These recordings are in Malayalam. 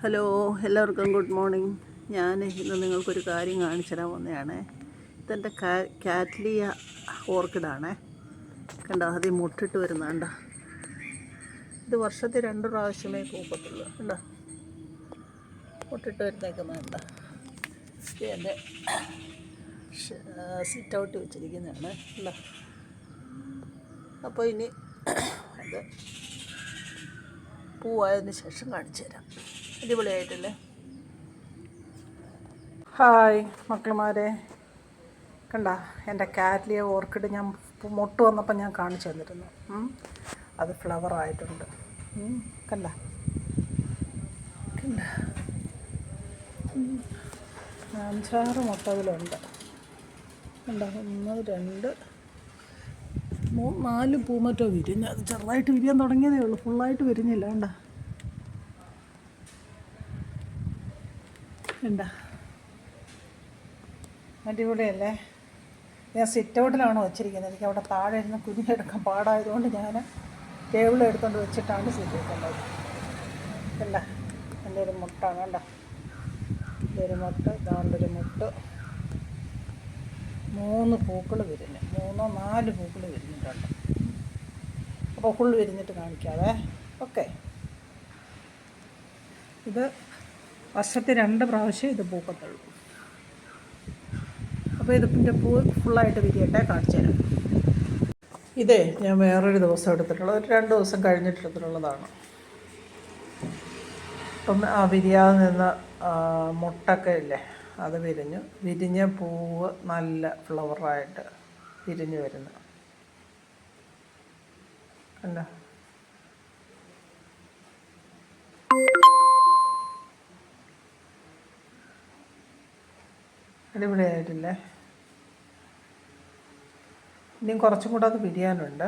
ഹലോ, എല്ലാവർക്കും ഗുഡ് മോർണിംഗ്. ഞാൻ ഇന്ന് നിങ്ങൾക്കൊരു കാര്യം കാണിച്ചു തരാൻ വന്നതാണ്. ഇതെൻ്റെ കാറ്റ്ലിയ ഓർക്കിഡാണേ. കണ്ടോ, ആദ്യം മുട്ടിട്ട് വരുന്നുണ്ട. ഇത് വർഷത്തിൽ 2 പ്രാവശ്യമേ പൂക്കത്തുള്ളൂ. കണ്ടോ, മുട്ടിട്ട് വരുന്നേക്കുന്നുണ്ട. ഇത് എൻ്റെ സിറ്റ് ഔട്ട് വെച്ചിരിക്കുന്നതാണ്. കണ്ടോ, അപ്പോൾ ഇനി അത് പൂവായതിന് ശേഷം കാണിച്ചു തരാം. അടിപൊളിയായിട്ടല്ലേ. ഹായ് മക്കളുമാരെ, കണ്ട എൻ്റെ കാറ്റ്ലിയ ഓർക്കിഡ് ഞാൻ മൊട്ട് വന്നപ്പോൾ ഞാൻ കാണിച്ചു തന്നിരുന്നു. അത് ഫ്ലവറായിട്ടുണ്ട്. കണ്ട കണ്ട 5-6 മുട്ടകളുണ്ട്. കണ്ട 1 2 3 4 പൂമറ്റോ വിരിഞ്ഞ്. അത് ചെറുതായിട്ട് വിരിയാൻ തുടങ്ങിയതേ ഉള്ളൂ, ഫുള്ളായിട്ട് വിരിഞ്ഞില്ല. കണ്ട അടിപൊളിയല്ലേ. ഞാൻ സിറ്റ് ഔട്ടിലാണ് വച്ചിരിക്കുന്നത്. എനിക്ക് അവിടെ താഴെ ഇരുന്ന് കുഞ്ഞെടുക്കാൻ പാടായതുകൊണ്ട് ഞാൻ ടേബിൾ എടുത്തുകൊണ്ട് വെച്ചിട്ടാണ് സിറ്റ് ഔട്ടുള്ളത്. കണ്ട എൻ്റെ ഒരു മുട്ടാണ്. കണ്ട ഇതൊരു മുട്ട്, ഇതാണ്ടൊരു മുട്ട്. 3 പൂക്കൾ വിരിഞ്ഞ്, 3-4 പൂക്കൾ വിരിഞ്ഞിട്ടുണ്ട്. അപ്പോൾ ഫുൾ വിരിഞ്ഞിട്ട് കാണിക്കാവേ. ഓക്കെ, ഇത് വർഷത്തിൽ 2 പ്രാവശ്യം ഇത് പൂക്കത്തുള്ളൂ. അപ്പോൾ ഇതിൻ്റെ പൂ ഫുള്ളായിട്ട് വിരിയട്ടെ, കാണിച്ചു തരാം. ഇതേ ഞാൻ വേറൊരു ദിവസം എടുത്തിട്ടുള്ളത്, ഒരു 2 ദിവസം കഴിഞ്ഞിട്ടെടുത്തിട്ടുള്ളതാണ്. അപ്പം ആ വിരിയാതെ നിന്ന മുട്ടൊക്കെ ഇല്ലേ, അത് വിരിഞ്ഞ പൂവ് നല്ല ഫ്ലവറായിട്ട് വിരിഞ്ഞ് വരുന്നു. കണ്ടോ, അടിപൊളിയായിട്ടില്ലേ. ഇനിയും കുറച്ചും കൂടെ അത് വിരിയാനുണ്ട്.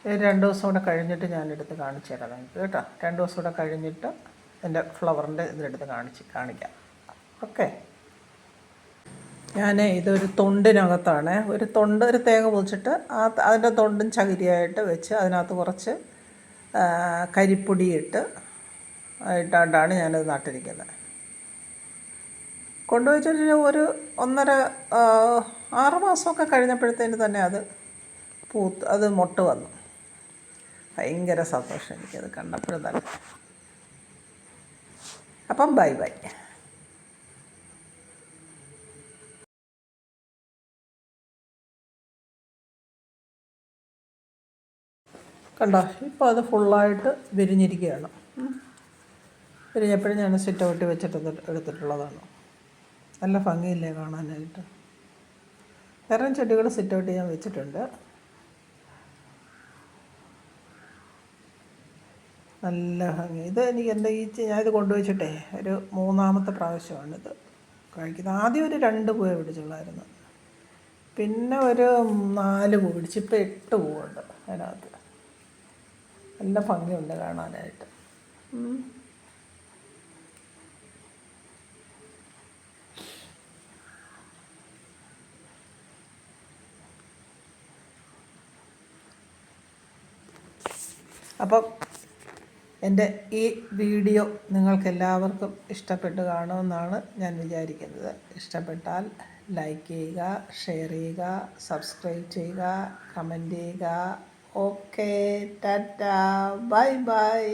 2 ദിവസം കൂടെ കഴിഞ്ഞിട്ട് ഞാനെടുത്ത് കാണിച്ചു തരാം നിങ്ങൾക്ക് കേട്ടോ. 2 ദിവസം കൂടെ കഴിഞ്ഞിട്ട് എൻ്റെ ഫ്ലവറിൻ്റെ ഇതിലെടുത്ത് കാണിക്കാം. ഓക്കെ, ഞാൻ ഇതൊരു തൊണ്ടിനകത്താണ്, ഒരു തേങ്ങ പൊതിച്ചിട്ട് അതിൻ്റെ തൊണ്ടും ചകിരിയായിട്ട് വെച്ച് അതിനകത്ത് കുറച്ച് കരിപ്പൊടി ഇട്ടാണ്ടാണ് ഞാനത് നട്ടിരിക്കുന്നത്. കൊണ്ടുവച്ചിട്ട് ഒരു 1.5-6 മാസമൊക്കെ കഴിഞ്ഞപ്പോഴത്തേന് തന്നെ അത് മൊട്ട് വന്നു. ഭയങ്കര സന്തോഷം എനിക്കത് കണ്ടപ്പോഴും തന്നെ. അപ്പം ബൈ ബൈ. കണ്ടോ, ഇപ്പോൾ അത് ഫുള്ളായിട്ട് വിരിഞ്ഞിരിക്കുകയാണ്. വിരിഞ്ഞപ്പോഴും ഞാൻ സിറ്റ് ഔട്ട് വെച്ചിട്ട് എടുത്തിട്ടുള്ളതാണ്. നല്ല ഭംഗിയില്ലേ കാണാനായിട്ട്. വേറെ ചെടികൾ സിറ്റ് ഔട്ട് ഞാൻ വെച്ചിട്ടുണ്ട്. നല്ല ഭംഗി. ഇത് എനിക്ക് ഞാനിത് കൊണ്ടുവച്ചിട്ടേ ഒരു 3-ാമത്തെ പ്രാവശ്യമാണിത് കഴിക്കുന്നത്. ആദ്യം ഒരു 2 പൂവേ പിടിച്ചുള്ളായിരുന്നു, പിന്നെ ഒരു 4 പൂ പിടിച്ച്, ഇപ്പോൾ 8 പൂവുണ്ട് അതിനകത്ത്. നല്ല ഭംഗിയുണ്ട് കാണാനായിട്ട്. അപ്പം എൻ്റെ ഈ വീഡിയോ നിങ്ങൾക്കെല്ലാവർക്കും ഇഷ്ടപ്പെട്ട് കാണുമെന്നാണ് ഞാൻ വിചാരിക്കുന്നത്. ഇഷ്ടപ്പെട്ടാൽ ലൈക്ക് ചെയ്യുക, ഷെയർ ചെയ്യുക, സബ്സ്ക്രൈബ് ചെയ്യുക, കമൻറ്റ് ചെയ്യുക. Okay, Tata, bye bye.